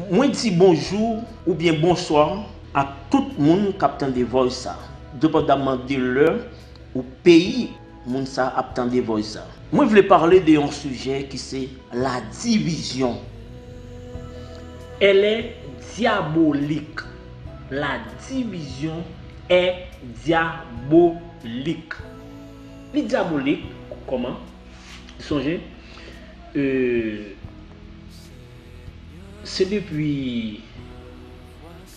Moi dis bonjour ou bien bonsoir à tout le monde qui attend des voix ça. Dépendamment de l'heure ou pays moun ça attend des voix ça. Moi je voulais parler de un sujet qui c'est la division. Elle est diabolique. La division est diabolique. Les diabolique comment? Songez c'est depuis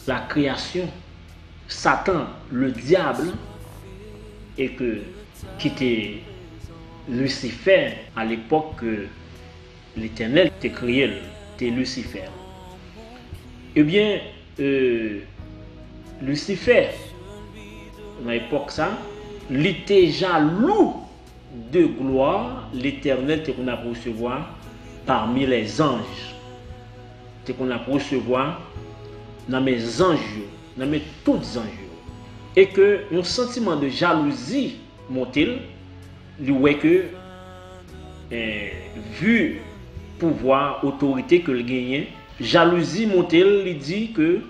la création, Satan, le diable, et qui était Lucifer à l'époque que l'Éternel était créé, c'était Lucifer. Eh bien, Lucifer, à l'époque ça, il était jaloux de gloire, l'Éternel était qu'on a pour recevoir parmi les anges. C'est qu'on a pour recevoir dans mes anges, dans mes tous anges. Et que un sentiment de jalousie monte-il, lui ouais que vu pouvoir, autorité que le gagne, jalousie monte-il, lui dit que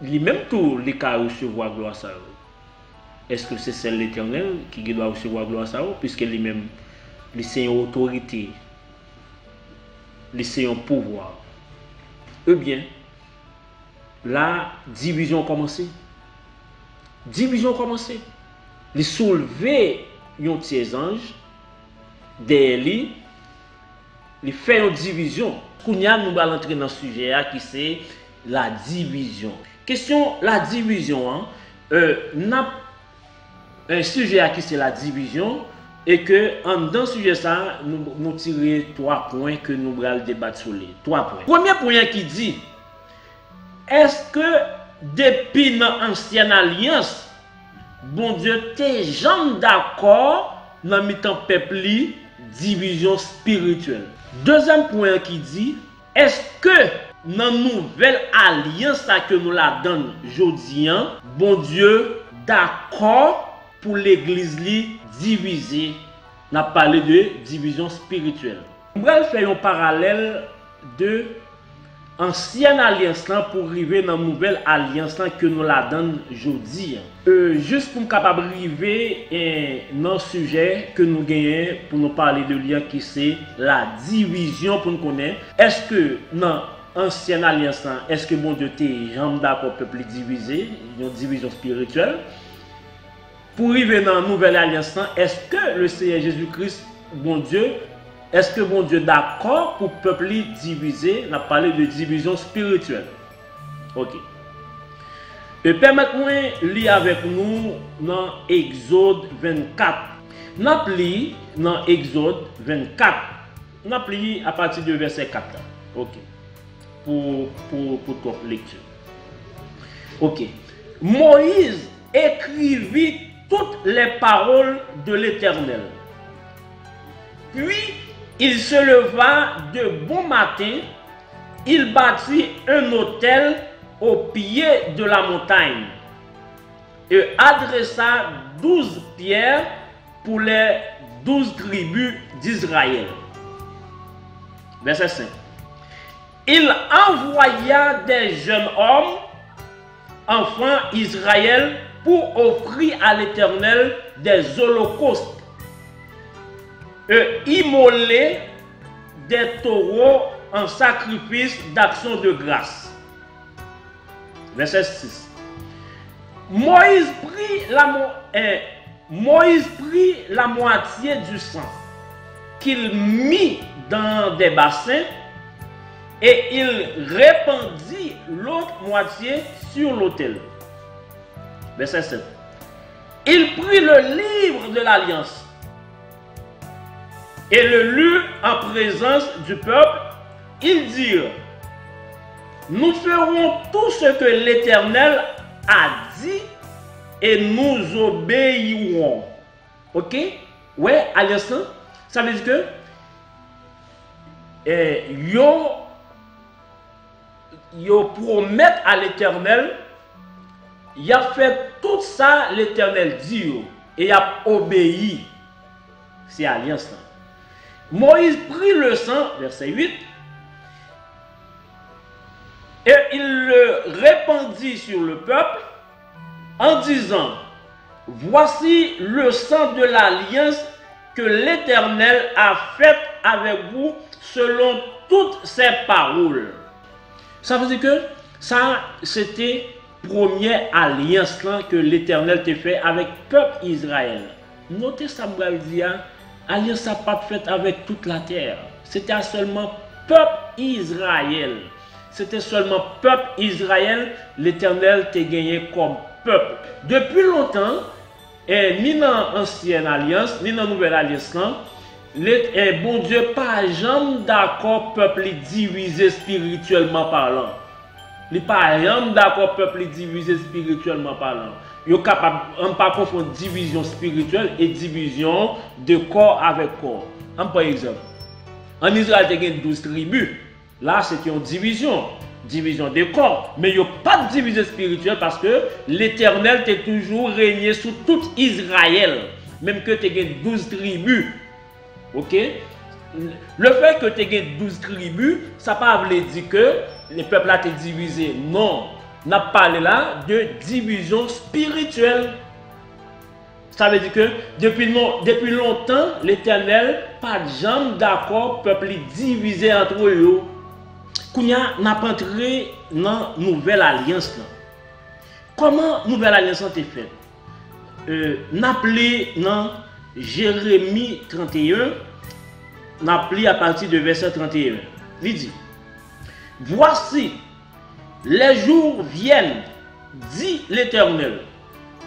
lui-même tout les cas recevoir gloire ça. Est-ce que c'est celle l'Éternel qui doit recevoir gloire ça puisque lui-même lui c'est une autorité, lui c'est un pouvoir. Eh bien, la division a commencé. Division a commencé. Il soulever un petit ange, derrière lui, il fait une division. Nous allons entrer dans ce sujet qui c'est la division. Question la division, un sujet qui c'est la division et que dans ce sujet ça nous tirons 3 points que nous allons débattre sur les 3 points. Premier point qui dit est-ce que depuis l'ancienne alliance bon Dieu t'es jamais d'accord dans mi-temps peuple division spirituelle. Deuxième point qui dit est-ce que dans la nouvelle alliance que nous la donne aujourd'hui, bon Dieu d'accord pour l'église divisée. On a parlé de division spirituelle. On va faire un parallèle de ancienne alliance pour arriver dans la nouvelle alliance que nous la donne aujourd'hui. Juste pour nous capable arriver dans le sujet que nous gagnons pour nous parler de lien qui c'est la division pour nous connaître. Est-ce que dans ancienne alliance, est-ce que bon Dieu t'es jamais d'accord peuple divisé, une division spirituelle? Pour arriver dans la nouvelle alliance, est-ce que le Seigneur Jésus-Christ, bon Dieu, est-ce que bon Dieu d'accord pour le peuple divisé? On a parlé de division spirituelle. Ok. Et permettez-moi de lire avec nous dans Exode 24. Nous avons lu dans Exode 24. Nous avons lu à partir du verset 4. Ok. Pour votre lecture. Ok. Moïse écrivit toutes les paroles de l'Éternel. Puis il se leva de bon matin, il bâtit un autel au pied de la montagne et adressa 12 pierres pour les 12 tribus d'Israël. Verset 5. Il envoya des jeunes hommes, enfants Israël, pour offrir à l'Éternel des holocaustes et immoler des taureaux en sacrifice d'action de grâce. Verset 6. Moïse prit la moitié du sang qu'il mit dans des bassins et il répandit l'autre moitié sur l'autel. Verset 7. Il prit le livre de l'alliance et le lut en présence du peuple. Ils dirent, nous ferons tout ce que l'Éternel a dit et nous obéirons. Ok? Ouais, alliance, ça veut dire que yo promettent à l'Éternel. Il a fait tout ça, l'Éternel dit, et il a obéi. C'est alliance. Moïse prit le sang, verset 8, Et il le répandit sur le peuple en disant, voici le sang de l'alliance que l'Éternel a faite avec vous selon toutes ses paroles. Ça veut dire que ça, c'était première alliance que l'Éternel t'a fait avec le peuple Israël. Notez ça, alliance n'a pas faite avec toute la terre. C'était seulement peuple Israël. C'était seulement peuple Israël, l'Éternel t'a gagné comme peuple. Depuis longtemps, ni dans l'ancienne alliance, ni dans la nouvelle alliance, bon Dieu pas jamais d'accord peuple divisé spirituellement parlant. Il pas jamais d'accord peuple divisé spirituellement parlant. Il est capable de ne pas confondre division spirituelle et division de corps avec corps. Par exemple, en Israël, il y a 12 tribus. Là, c'est une division de corps. Mais il n'y a pas de division spirituelle parce que l'Éternel t'a toujours régné sur tout Israël. Même que tu as 12 tribus. Ok? Le fait que tu aies 12 tribus, ça ne veut pas dire que les peuples là sont divisés. Non. On a parlé là de division spirituelle. Ça veut dire que depuis longtemps, l'Éternel n'a pas jamais d'accord peuple divisé entre eux. Kounya n'a pas entré dans la nouvelle alliance. Comment la nouvelle alliance a été faite? N'a appelé dans Jérémie 31, n'a appelé à partir de verset 31. Il dit, voici, les jours viennent, dit l'Éternel,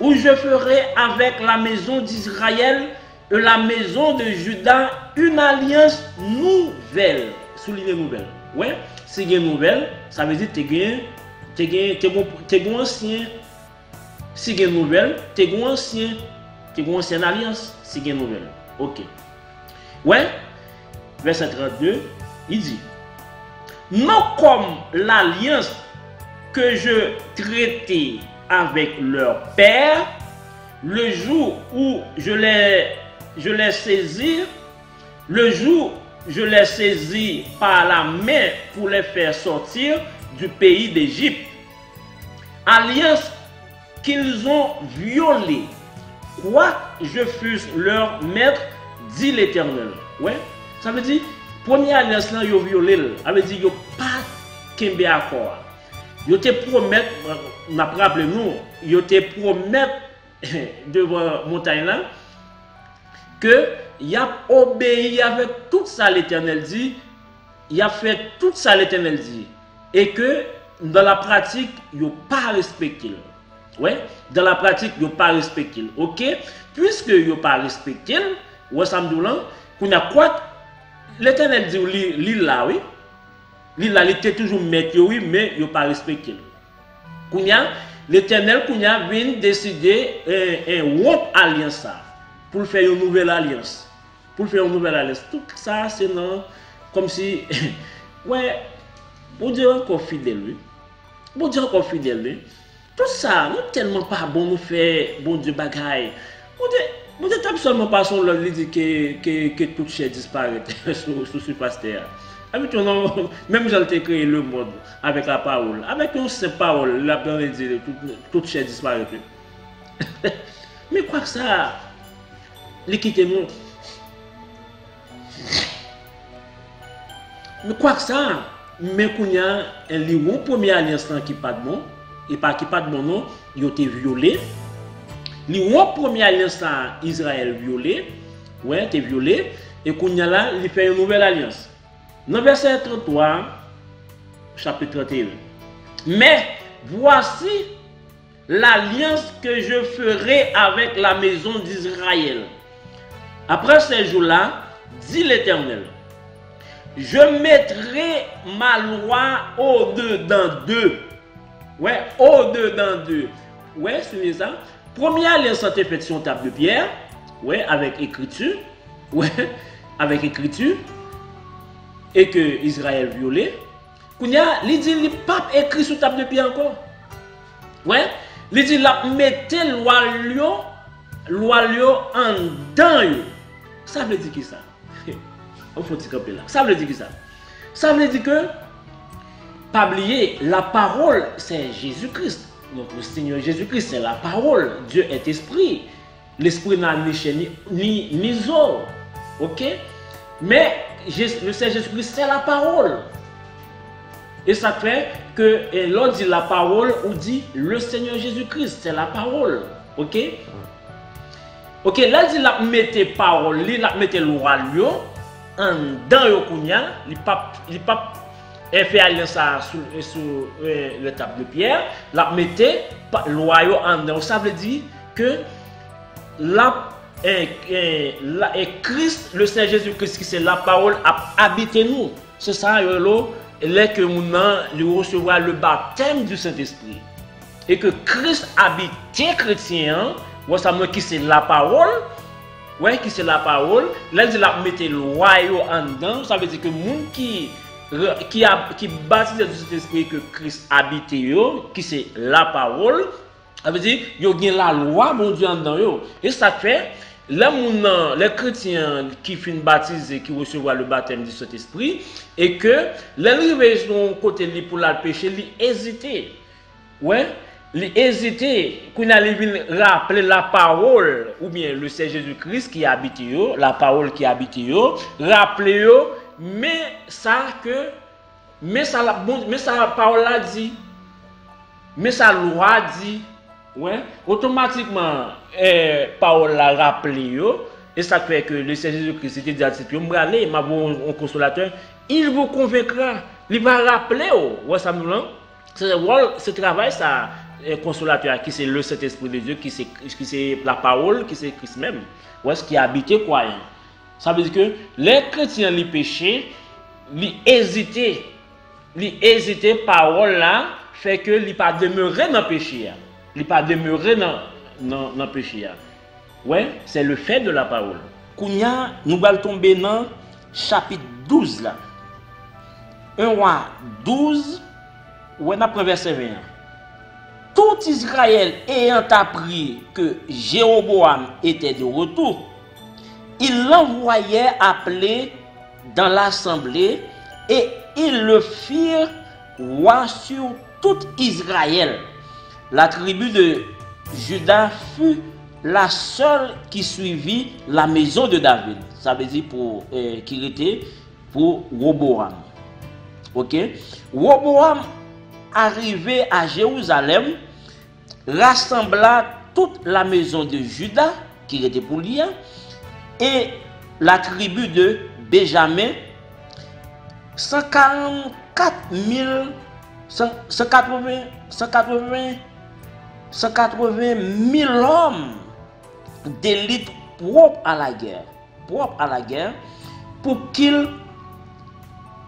où je ferai avec la maison d'Israël et la maison de Juda une alliance nouvelle. Souligner nouvelle. Ouais, c'est une nouvelle, ça veut dire que tu es ancien. Si tu es nouvelle, tu es ancien. Tu es ancienne alliance, c'est une nouvelle. Ok. Ouais, verset 32, il dit, non comme l'alliance que je traitais avec leur père, le jour où je les saisis, le jour où je les saisis par la main pour les faire sortir du pays d'Égypte. Alliance qu'ils ont violée, quoi je fusse leur maître, dit l'Éternel. Ouais, ça veut dire, première alliance là, ils ont violé, ça veut dire qu'ils n'ont pas qu'un accord. Ils te promettent, n'a pas rappelé nous, ils te promettent devant la montagne là, que il a obéi avec tout ça l'Éternel dit, il a fait tout ça l'Éternel dit, et que dans la pratique, il n'a pas respecté. Ouais, dans la pratique, il n'a pas respecté. Ok, puisque il n'a pas respecté, ouais, ça me dit là, qu'on a quoi, l'Éternel dit, l'île là, oui. Il était toujours maître, oui, mais il n'a pas respecté. L'Éternel vient décider une autre alliance pour faire une nouvelle alliance. Pour faire une nouvelle alliance. Tout ça, c'est non. Comme si, ouais, bon Dieu encore fidèle, oui. Bon Dieu encore fidèle, oui. Tout ça, nous tellement pas bon nous faire, bon Dieu bagaille. Bon Dieu tape seulement pas son l'homme, il dit que toute chair disparaît sur surface terre. Même j'ai créé le monde avec la parole. Avec une seule parole, la parole dit toute chair disparaît. Mais quoi que ça, l'équité nous. Mais quoi que ça, mais qu'on y a un premier alliance qui pas de bon, et pas qui pas de bon non, il a été violé. Le premier alliance Israël violé, ouais, t'es violé, et qu'on y a là, il fait une nouvelle alliance. Dans verset 33, chapitre 31. Mais voici l'alliance que je ferai avec la maison d'Israël. Après ces jours-là, dit l'Éternel, je mettrai ma loi au-dedans d'eux. Ouais, au-dedans d'eux. Ouais, c'est ça. Première alliance a été faite sur une table de pierre. Ouais, avec écriture. Ouais, avec écriture. Et que Israël violé. Kounya, il dit, il pas écrit sur table de pierre encore. Ouais, il dit, la mettez loi en dedans. Ça veut dire qui ça? Il faut camper là. Ça veut dire qui ça? Ça veut dire que pas oublier, la parole, c'est Jésus-Christ. Notre Seigneur Jésus-Christ, c'est la parole. Dieu est esprit. L'esprit n'a ni chair ni os. Ok? Mais le Seigneur Jésus-Christ, c'est la parole. Et ça fait que l'on dit la parole, on dit le Seigneur Jésus-Christ, c'est la parole. Ok? Ok, là, il a mis parole, il a mis loi, en dans le kounya, il pas fait aller ça sur le table de pierre, la mettez loi en dedans. Ça veut dire que Christ, le Seigneur Jésus-Christ, qui c'est la parole, a habité nous. C'est ça, là que nous recevra le baptême du Saint-Esprit. Et que Christ habite chrétien, qui c'est la parole. Ouais, qui c'est la parole. Là, il a mis loi en dedans. Ça veut dire que les gens qui baptisent du Saint-Esprit que Christ habite, qui c'est la parole, ça veut dire qu'il y a la loi, mon Dieu, en dedans. Et ça fait, les chrétiens qui finissent baptisés, qui recevront le baptême du Saint-Esprit, et que l'arrivée de son côté pour la péché, ils hésitent. Ouais. Il hésité, qu'on a rappeler la parole, ou bien le Seigneur Jésus-Christ qui habite, la parole qui habite, rappeler, mais ça la parole a dit, mais sa loi dit, ouais, automatiquement, parole la rappelé, et ça fait que le Seigneur Jésus-Christ était dit à ce que aller, ma bon consolateur, il vous convaincra, il va rappeler, ouais, ça me dit, c'est travail ça. Consolateur qui c'est le Saint-Esprit de Dieu, qui c'est la parole, qui c'est Christ même, ou est-ce qui a habité croyant. Ça veut dire que les chrétiens les péchés, les hésiter, parole là fait que ils pas demeurer dans le péché, ils pas demeurer dans le péché. Ouais, c'est le fait de la parole. Kounya, nous allons tomber dans chapitre 12 là. 1 roi 12, ouais, on a verset 20. Tout Israël ayant appris que Jéroboam était de retour, il l'envoyait appeler dans l'assemblée et ils le firent roi sur tout Israël. La tribu de Juda fut la seule qui suivit la maison de David. Ça veut dire qu'il était pour Roboam. Ok? Roboam arrivé à Jérusalem, rassembla toute la maison de Juda, qui était pour lui, et la tribu de Benjamin, 180 000 hommes d'élite propres à la guerre, pour qu'ils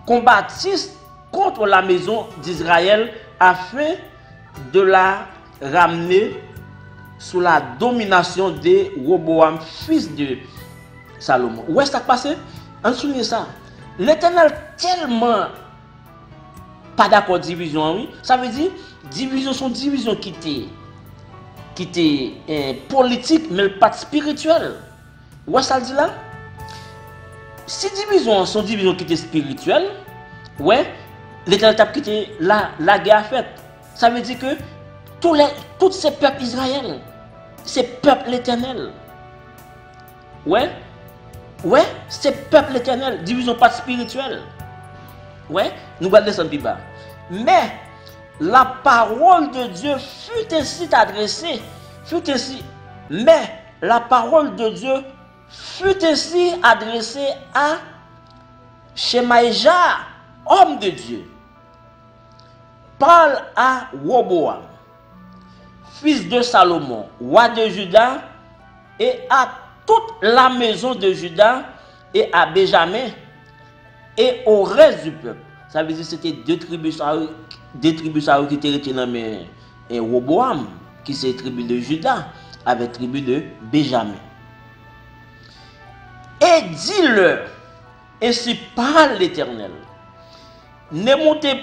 combattissent contre la maison d'Israël afin de la ramener sous la domination de Roboam, fils de Salomon. Où est-ce que ça passé? On souligne ça. L'Éternel tellement pas d'accord division, oui. Ça veut dire division sont division qui était politique mais pas spirituelle. Où est-ce que ça dit là? Si division sont division qui était spirituelle, ouais, l'Éternel a quitté la guerre faite. Ça veut dire que tous ces peuples israéliens, ces peuples l'Éternel, ouais, ces peuples l'Éternel, division pas spirituelle, ouais, nous allons descendre plus bas. Mais la parole de Dieu fut ainsi adressée, mais la parole de Dieu fut ainsi adressée à Shemaïja, homme de Dieu. Parle à Roboam, fils de Salomon, roi de Juda, et à toute la maison de Juda, et à Benjamin, et au reste du peuple. Ça veut dire que c'était deux tribus qui étaient retenues dans Roboam, qui c'est la tribu de Juda, avec la tribu de Benjamin. Et dis-leur, ainsi parle l'Éternel, ne montez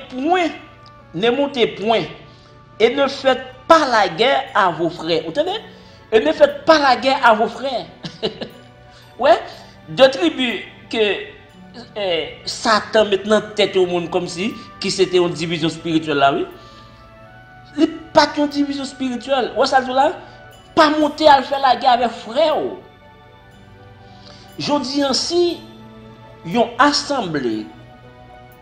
point, et ne faites pas la guerre à vos frères. Vous entendez? Et ne faites pas la guerre à vos frères. Ouais, deux tribus que Satan maintenant tête au monde comme si qui c'était une division spirituelle là, oui. Il pas une division spirituelle. Ouais, ça là, pas monter à faire la guerre avec frère. Je dis ainsi, une assemblée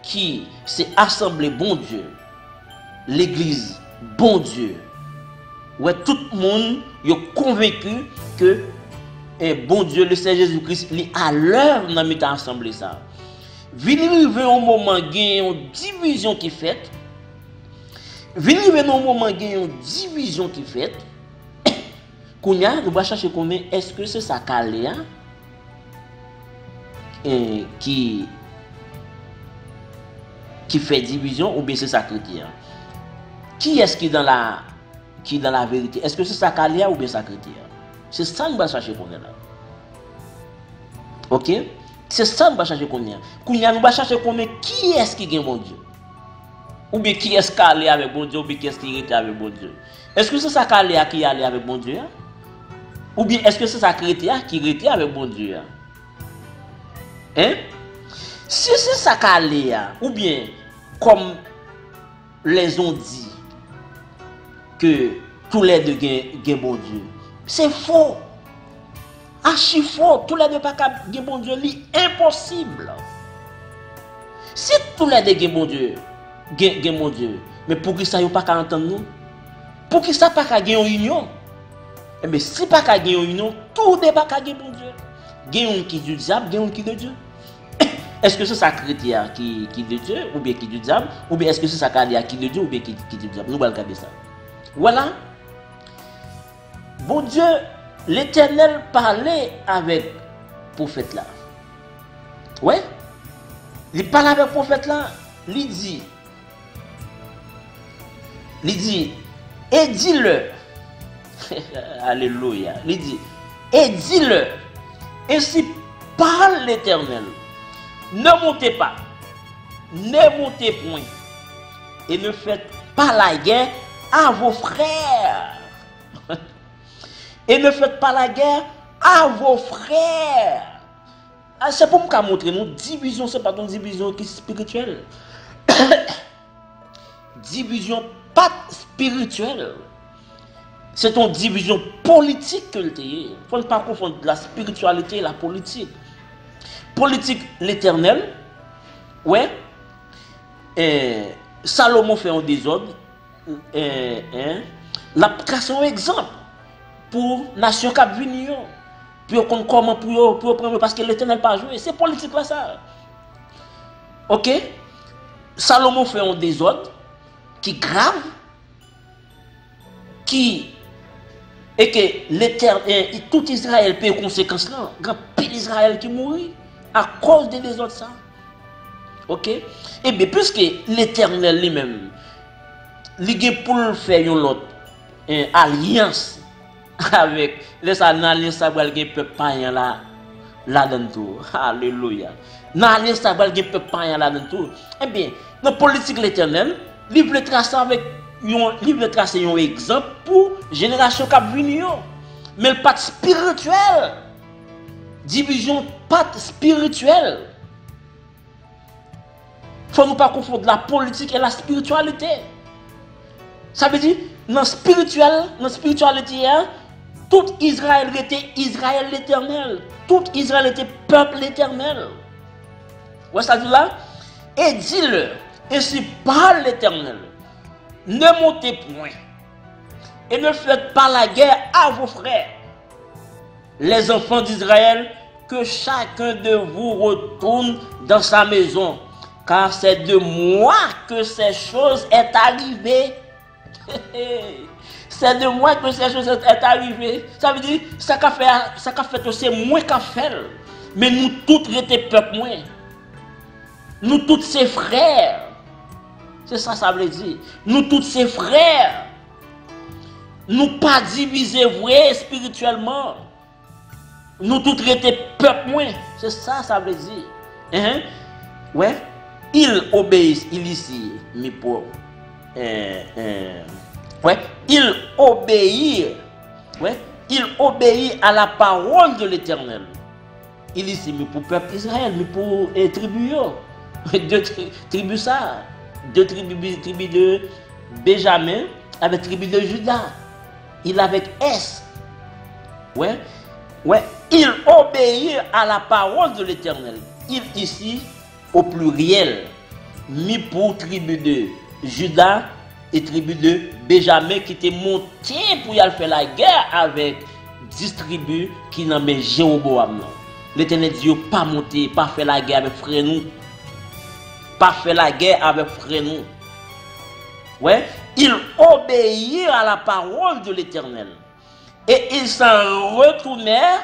qui s'est assemblée bon Dieu, l'église bon Dieu. Ouais, tout le monde est convaincu que bon Dieu, le Seigneur Jésus-Christ, il est à l'heure dans notre assemblée ça. Venir arriver un moment il y a une division qui fait. Venir arriver un moment il y a une division qui fait. Kounya, nous va chercher combien est-ce que c'est ça Caléa qui fait division ou bien c'est ça chrétien? Qui est-ce qui est dans la vérité? Est-ce que c'est ça Caléa ou bien ça chrétien? C'est ça que nous va chercher combien là. OK? C'est ça que nous va chercher combien. Kounya, nous va chercher combien qui est-ce qui gagne bon Dieu? Ou bien qui est-ce qui allé avec bon Dieu ou bien qui est-ce qui était avec bon Dieu? Est-ce que c'est ça Caléa qui allé avec bon Dieu? Ou bien est-ce que c'est ça chrétien qui était avec bon Dieu? Hein? Si c'est ça Caléa, ou bien comme les ont dit que tous les deux gagnent bon Dieu, c'est faux. Archi faux. Tous les deux pas gagnent bon Dieu, c'est impossible. Si tous les deux gagnent bon Dieu, gagnent bon Dieu, mais pour qui ça, ils pas qu'à entendre nous? Pour qui ça pas qu'à gagner une union? Eh bien, si pas qu'à gagner une union, tout n'est pas qu'à gagner bon Dieu. Gagne un qui du diable, gagne un qui de Dieu. Est-ce que c'est ça chrétien qui de Dieu ou bien qui du diable? Ou bien est-ce que c'est ça caléa qui de Dieu ou bien qui du diable? Nous allons regarder ça. Voilà. Bon Dieu, l'Éternel parlait avec le prophète là. Ouais. Il parle avec le prophète là. Il dit, et dis-le. Alléluia. Il dit, et dis-le. Ainsi parle l'Éternel. Ne montez pas, ne montez point, et ne faites pas la guerre à vos frères. Et ne faites pas la guerre à vos frères. C'est pour me montrer, nous, division, ce n'est pas une division qui est spirituelle. Division pas spirituelle. C'est une division politique que le est. Il ne faut pas confondre la spiritualité et la politique. Politique l'Éternel, ouais. Salomon fait un désordre. L'application exemple pour nation qui venir. Puis comment pour prendre parce que l'Éternel pas joué. C'est politique là ça. OK? Salomon fait un désordre qui grave qui et que l'Éternel tout Israël paye conséquences là. Grand pile Israël qui mourit à cause de désordre ça. OK? Et bien puisque l'Éternel lui-même il pour faire une autre alliance avec les alliances ça va le peuple païen là dedans tout. Alléluia. Dans alliance ça va le peuple païen là dedans tout. Eh bien, dans politique l'Éternel, il veut tracer avec un exemple pour génération qui venir. Mais le pas spirituel. Division pas spirituelle. Faut nous pas confondre la politique et la spiritualité. Ça veut dire dans la spiritualité, tout Israël était Israël l'Éternel. Tout Israël était peuple l'Éternel. Vous ça dit là? Et dis-le, ainsi parle l'Éternel. Ne montez point et ne faites pas la guerre à vos frères. Les enfants d'Israël, que chacun de vous retourne dans sa maison, car c'est de moi que ces choses sont arrivées. C'est de moi que ces choses sont arrivées. Ça veut dire, ça qu'a fait, c'est moi qui a fait. Mais nous tous étions peuple moins. Nous tous ses frères. C'est ça, ça veut dire. Nous tous ses frères. Nous pas divisés vrai spirituellement. Nous tous étions peuple moins. C'est ça, ça veut dire. Ouais. Ils obéissent, ici, mais pour. Ouais. Ils obéissent. Ouais. Ils obéissent à la parole de l'Éternel. il ici, mais pour le peuple Israël, mais pour les tribus. Deux tribus ça. Deux tribus de Benjamin avec tribu de Juda. Il avec S. Ouais. Il obéit à la parole de l'Éternel. Il ici au pluriel. Mis pour tribu de Juda et tribu de Benjamin qui étaient montés pour y aller faire la guerre avec 10 tribus qui n'ont pas Jéroboam. L'Éternel dit pas monter, pas faire la guerre avec frère nous. Pas faire la guerre avec frère nous. Ouais, il obéit à la parole de l'Éternel. Et ils s'en retournèrent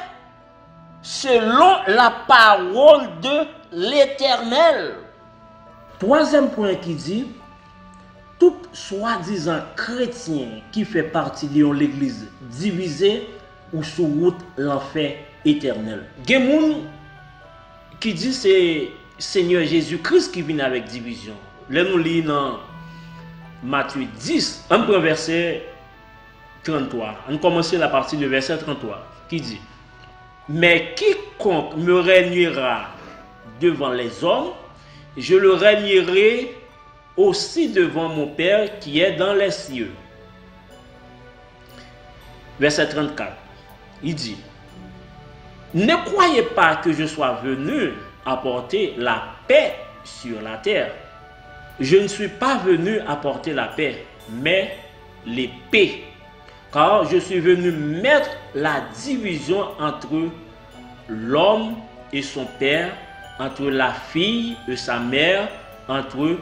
selon la parole de l'Éternel. Troisième point qui dit, tout soi-disant chrétien qui fait partie de l'église divisée ou sous route l'enfer éternel. Il y a des gens qui disent que c'est Seigneur Jésus-Christ qui vient avec division. Là nous lisons dans Matthieu 10, un premier verset 33. On commence la partie de verset 33 qui dit: mais quiconque me régnera devant les hommes, je le régnerai aussi devant mon Père qui est dans les cieux. Verset 34. Il dit: ne croyez pas que je sois venu apporter la paix sur la terre. Je ne suis pas venu apporter la paix, mais l'épée. Car je suis venu mettre la division entre l'homme et son père, entre la fille et sa mère, entre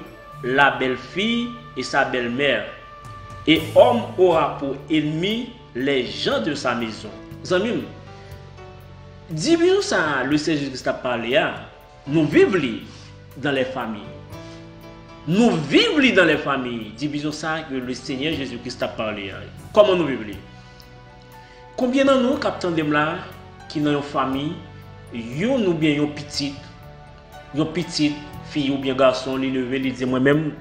la belle-fille et sa belle-mère. Et homme aura pour ennemi les gens de sa maison. Zamim, division ça, le Seigneur Jésus-Christ a parlé, nous vivons dans les familles. Nous vivons dans les familles. Division ça que le Seigneur Jésus-Christ a parlé. Comment nous vivons? Combien de nous, capitaine de là, qui dans une famille, yon ou bien yon petite fille ou bien garçon, les lever, les dire moi-même,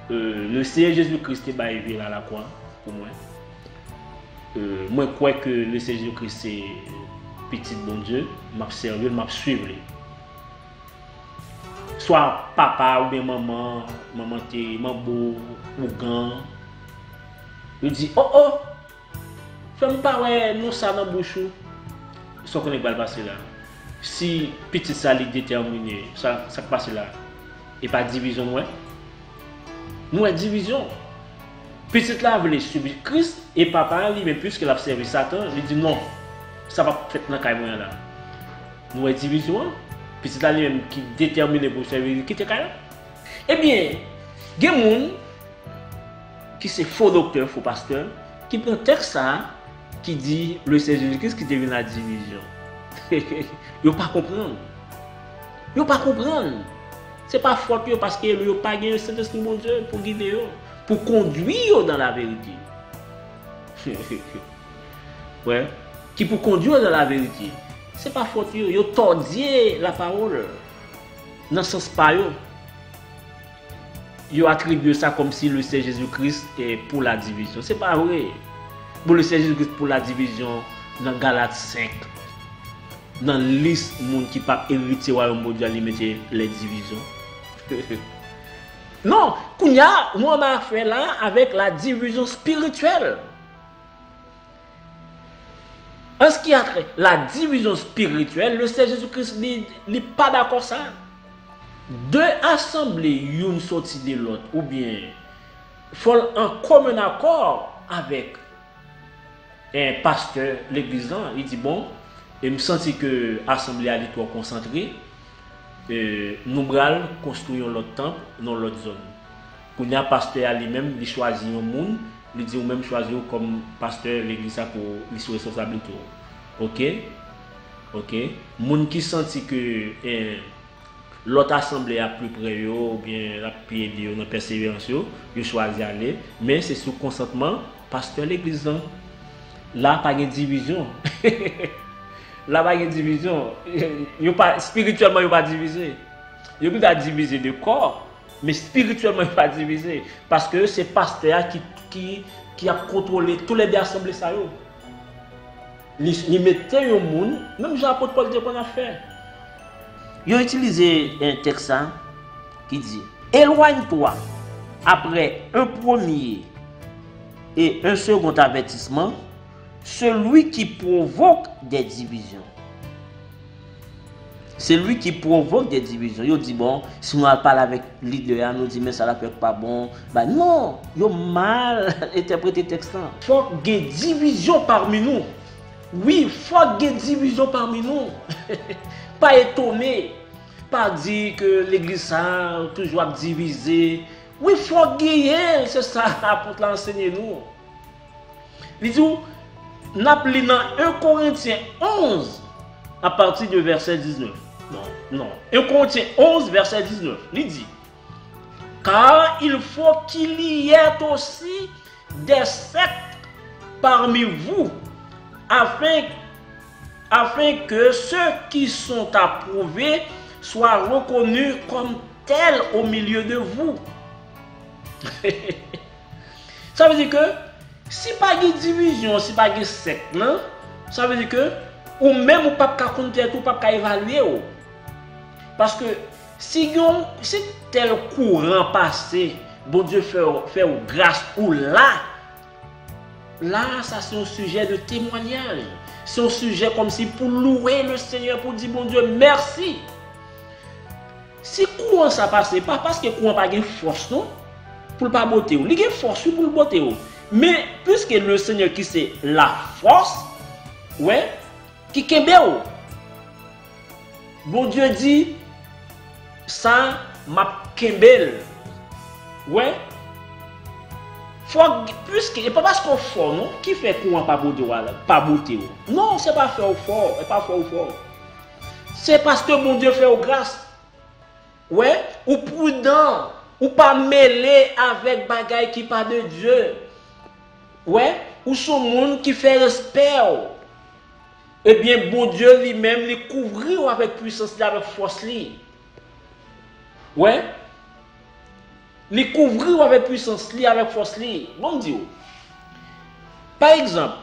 le Seigneur Jésus-Christ est arrivé à la croix pour moi. Moi, je crois que le Seigneur Jésus-Christ c'est petit bon Dieu, m'a servi, m'a suivi. Soit papa ou bien maman t'es mambo ou grand. Il dit oh, fais-moi pas ouais, nous ça dans bouche. Ça qu'on est pas passer là. Si petit ça est déterminé, ça passe là. Et pas division ouais. Nous est division. Petite là voulait subir Christ et papa lui même puisqu'il a servi Satan, il dit non. Ça va faire dans caille là. Nous est division. Petit là lui-même qui détermine pour servir qui était caille. Eh bien, il y a des gens qui sont faux docteurs, faux pasteurs, qui prennent texte ça qui dit le Seigneur Jésus-Christ qui devient la division. Ils ne pas comprendre. Ils ne pas comprendre. Ce n'est pas faute parce qu'ils n'ont pas gagné le Saint-Esprit mon Dieu pour guider, pour conduire dans la vérité. Ouais. Qui pour conduire dans la vérité. Ce n'est pas faute. Ils ont tordu la parole. Dans ce sens pas. Ils ont attribué ça comme si le Seigneur Jésus-Christ est pour la division. Ce n'est pas vrai. Pour le Seigneur Jésus-Christ pour la division dans Galates 5. Dans la liste de monde qui pas hérité royaume mondial, ils mettent les divisions. Non, Kounia, moi m'a fait là avec la division spirituelle. En ce qui a trait la division spirituelle, le Seigneur Jésus-Christ n'est pas d'accord ça. Deux assemblées, une sortie de l'autre, ou bien faut en commun accord avec un pasteur l'église. Il dit bon, et me senti que l'assemblée a trop concentrée. Nous allons construire l'autre temple dans l'autre zone. Quand il y a un pasteur lui-même, il choisit un monde, il dit ou même choisir comme pasteur l'église pour les responsabilités. Ok. Monde qui senti que l'autre assemblée a plus près ou bien la pied dans persévérance, il choisit aller, mais c'est sous consentement pasteur l'église. Là pas de division. Là pas de division. Spirituellement il pas divisé. Il peut pas diviser de corps, mais spirituellement il pas divisé parce que c'est pasteur qui a contrôlé tous les assemblées ça yo. Ils mettaient un monde, même Jean-Apôtre Paul dit qu'on a fait. Ils ont utilisé un texte qui dit éloigne-toi après un premier et un second avertissement, celui qui provoque des divisions. C'est lui qui provoque des divisions. Il dit bon, si on parle avec le leader, nous dit mais ça ne fait pas bon. Bah non, il a mal interprété le texte. Il faut qu'il y ait division parmi nous. Oui, il faut qu'il y ait division parmi nous. Pas étonné. Pas dire que l'église a toujours divisé. Oui, il faut gagner, c'est ça pour l'enseigner nous. Il dit, nous appelons dans 1 Corinthiens 11 à partir du verset 19. Non. 1 Corinthiens 11, verset 19. Il dit, car il faut qu'il y ait aussi des sectes parmi vous, afin que ceux qui sont approuvés soient reconnus comme tels au milieu de vous. Ça veut dire que si pas de division, si pas de secte, non, ça veut dire que ou même ou pas qu'à compter ou pas qu'à évaluer. Parce que si tel courant passé, bon Dieu fait grâce ou là, ça c'est un sujet de témoignage. C'est un sujet comme si pour louer le Seigneur, pour dire bon Dieu merci. Si courant ça passe, pas parce que courant pas de force, non, pour pas botter, il y a force pour le botter. Mais puisque le Seigneur qui c'est la force, ouais, qui kembe, bon Dieu dit ça m'a kembel, ouais. Puisque c'est pas parce qu'on fort, non, qui fait courant pas botter, non, c'est pas faire fort, c'est pas fort. C'est parce que mon Dieu fait aux grâce. Ouais, ou prudent, ou pas mêlé avec bagaille qui pas de Dieu. Ouais, ou son monde qui fait respect. Eh bien, bon Dieu lui-même les couvrir avec puissance, avec force. Ouais, les couvrir avec puissance, avec force. Bon Dieu. Par exemple,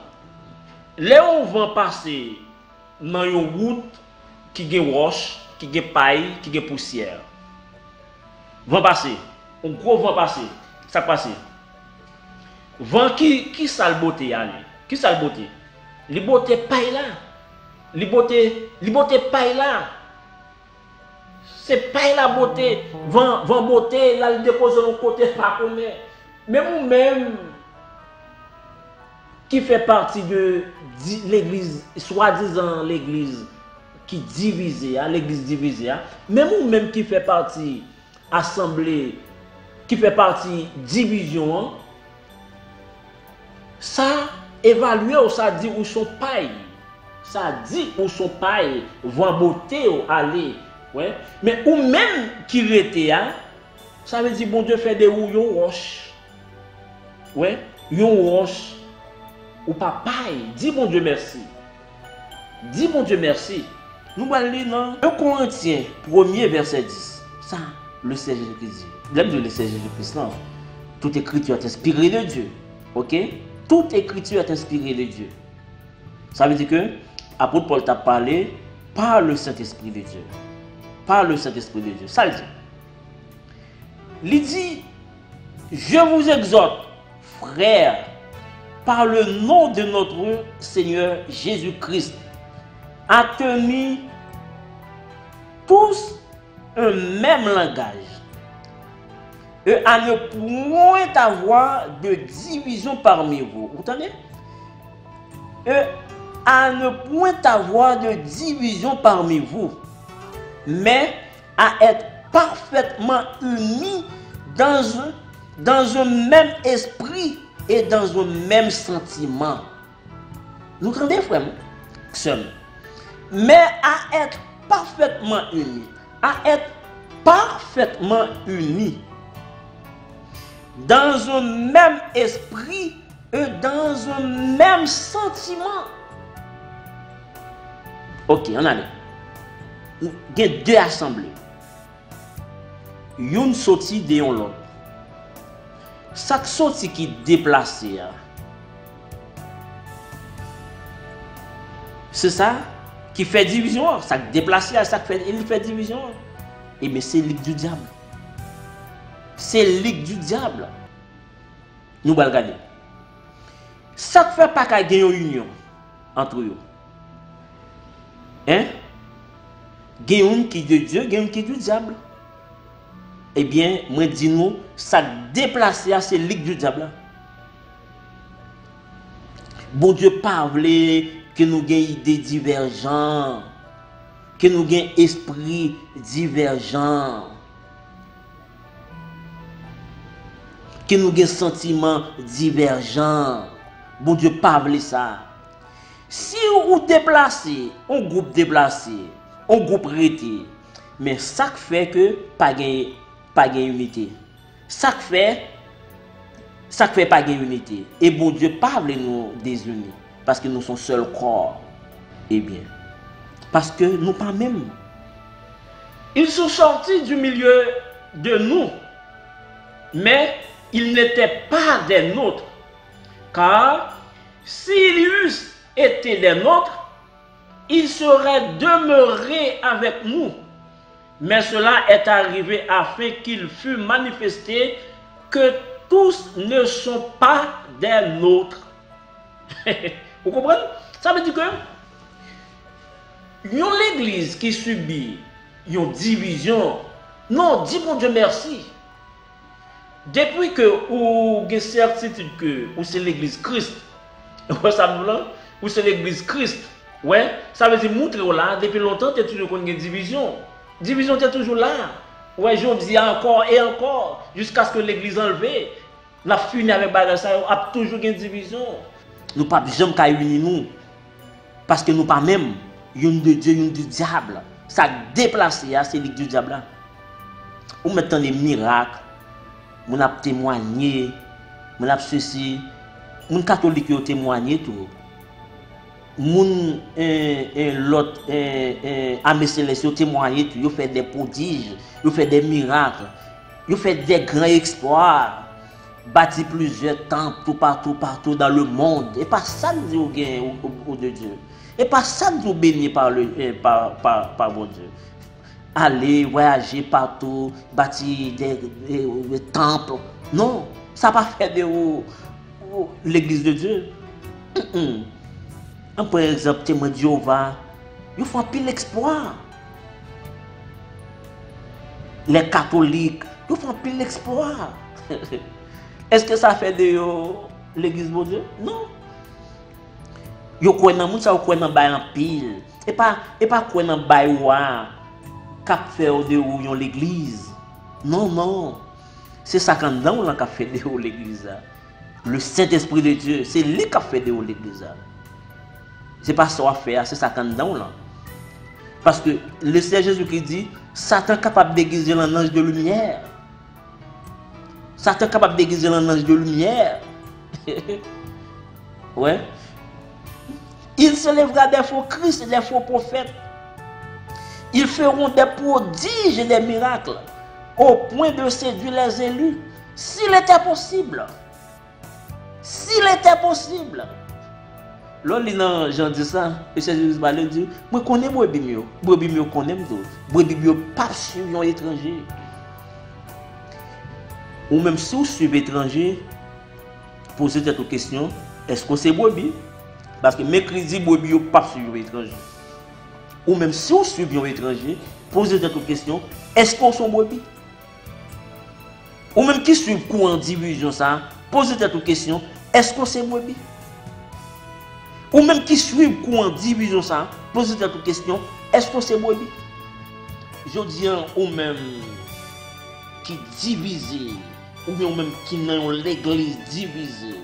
là on va passer dans une route qui a roche, qui a paille, qui a poussière. Vent passer, un gros vent passer, ça passe. Vent qui sale beauté aller, qui sale beauté. Les beauté paille là. Les beauté paille là. C'est paille la beauté. Vent beauté là le dépose de côté pas connaît. Même qui fait partie de l'église, soi-disant l'église qui divisée, l'église divisée, même qui fait partie assemblée, qui fait partie division, ça évalue ou ça dit où son paille, ça dit où son paille va beauté ou aller, ouais. Mais ou même qui était, ça veut dire bon Dieu fait des yon roche, ouais, yon roche ou pas paille, dis bon Dieu merci, dis bon Dieu merci. Nous allons lire dans 1 Corinthiens 1er verset 10. Ça, le Seigneur Jésus-Christ dit. L'aime de le Seigneur Jésus-Christ, non. Toute écriture est inspirée de Dieu. Ok? Toute écriture est inspirée de Dieu. Ça veut dire que l'apôtre Paul t'a parlé par le Saint-Esprit de Dieu. Par le Saint-Esprit de Dieu. Ça le dit. Il dit, je vous exhorte, frères, par le nom de notre Seigneur Jésus-Christ, à tenir tous un même langage et à ne point avoir de division parmi vous. Vous entendez? Et à ne point avoir de division parmi vous, mais à être parfaitement unis dans un même esprit et dans un même sentiment. Nous entendez, frère? Seul. Mais à être parfaitement unis, à être parfaitement unis dans un même esprit et dans un même sentiment. Ok, on a il y a deux assemblées. Une sortie de l'autre. Chaque sortie qui est déplacée, C'est ça qui fait division. Ça déplace, ça fait, il fait division. Et mais c'est ligue du diable. C'est ligue du diable. Nous allons regarder. Ça ne fait pas qu'il y ait une union entre eux. Hein? Il y a une qui est de Dieu, il y a une qui est du diable. Eh bien, moi dis nous, ça déplace à ces ligue du diable. Bon Dieu parle que nous ayons idées divergentes, que nous ayons esprit divergent, que nous ayons sentiments divergents. Bon Dieu parle ça. Si vous déplacez, un groupe déplacé, un groupe arrêté, mais ça fait que pas de unité. Ça fait pas de unité. Et bon Dieu parle nous désunis parce que nous sommes seul corps. Eh bien, parce que nous pas même. Ils sont sortis du milieu de nous, mais ils n'étaient pas des nôtres. Car s'ils eussent été des nôtres, ils seraient demeurés avec nous. Mais cela est arrivé afin qu'il fût manifesté que tous ne sont pas des nôtres. Vous comprenez? Ça veut dire que l'église qui subit une division, non, dis mon Dieu merci. Depuis que vous avez certitude que c'est l'église Christ, ou c'est l'église Christ, ouais, ça veut dire montrer là, depuis longtemps, tu es toujours contre une division. Division, tu es toujours là. Ouais, je dis encore et encore, jusqu'à ce que l'église enlevée, la fini avec bagage, ça a toujours une division. Nous pas jamais qu'à unir nous, parce que nous pas même une de Dieu, une du diable. Ça déplace, c'est l'église du diable là. Ou maintenant les miracles, on a témoigné, on a ceci, mon catholique a témoigné tout. Mon l'autre Amé Céleste a témoigné tout, il fait des prodiges, il fait des miracles, il fait des grands exploits, bâti plusieurs temples tout partout dans le monde. Et pas ça nous dit au de Dieu. Et pas ça nous béni par bon Dieu. Aller voyager partout, bâtir des temples. Non, ça n'a pas fait de l'église de Dieu. Par exemple, témoin de Jéhovah, ils font pile exploit. Les catholiques, ils font pile exploit. Est-ce que ça fait de l'église de Dieu? Non. Ils croient dans le monde, ils croient dans le pile. Et pas croient dans le bail cap faire de l'église. Non, non. C'est ça qu'on a fait de l'église. Le Saint-Esprit de Dieu, c'est lui qui a fait de l'église. C'est pas ça à faire, c'est ça qu'on a. Parce que le Seigneur Jésus-Christ dit, Satan est capable de déguiser un ange de lumière. Satan est capable de déguiser un ange de lumière. Ouais. Il se lèvera des faux Christ et des faux prophètes. Ils feront des prodiges et des miracles au point de séduire les élus. S'il était possible. S'il était possible. Là, j'en dis ça, et c'est juste parler de Dieu. Moi, je connais moi bien. Moi, je connais tout. Moi, je pas suivre un étranger. Ou même si vous suivez étranger, posez cette question, est-ce que c'est brebis? Parce que mercredi, brebis pas suivre étranger. Ou même si vous suivez un étranger, posez cette question, est-ce qu'on sont brebis? Ou même qui suit courant division ça, posez cette question, est-ce qu'on c'est brebis? Ou même qui suit courant division ça, posez cette question, est-ce qu'on c'est brebis? Je dis ou même qui divisé, ou bien même qui dans l'église divisée,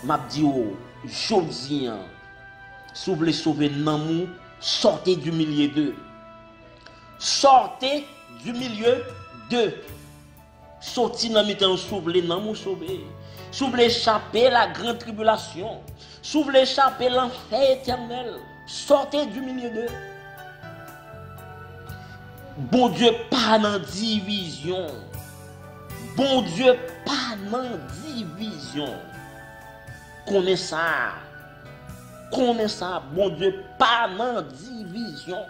m'a dit je dis si vous voulez sauver l'amour, sortez du milieu d'eux. Sortez du milieu d'eux. Sortez dans le temps, sauver l'amour, sauver. Si vous voulez échapper la grande tribulation, si vous voulez échapper l'enfer éternel, sortez du milieu d'eux. Bon Dieu, pas dans division. Bon Dieu, pas dans division. Connais ça. Connais ça, bon Dieu, pas dans division.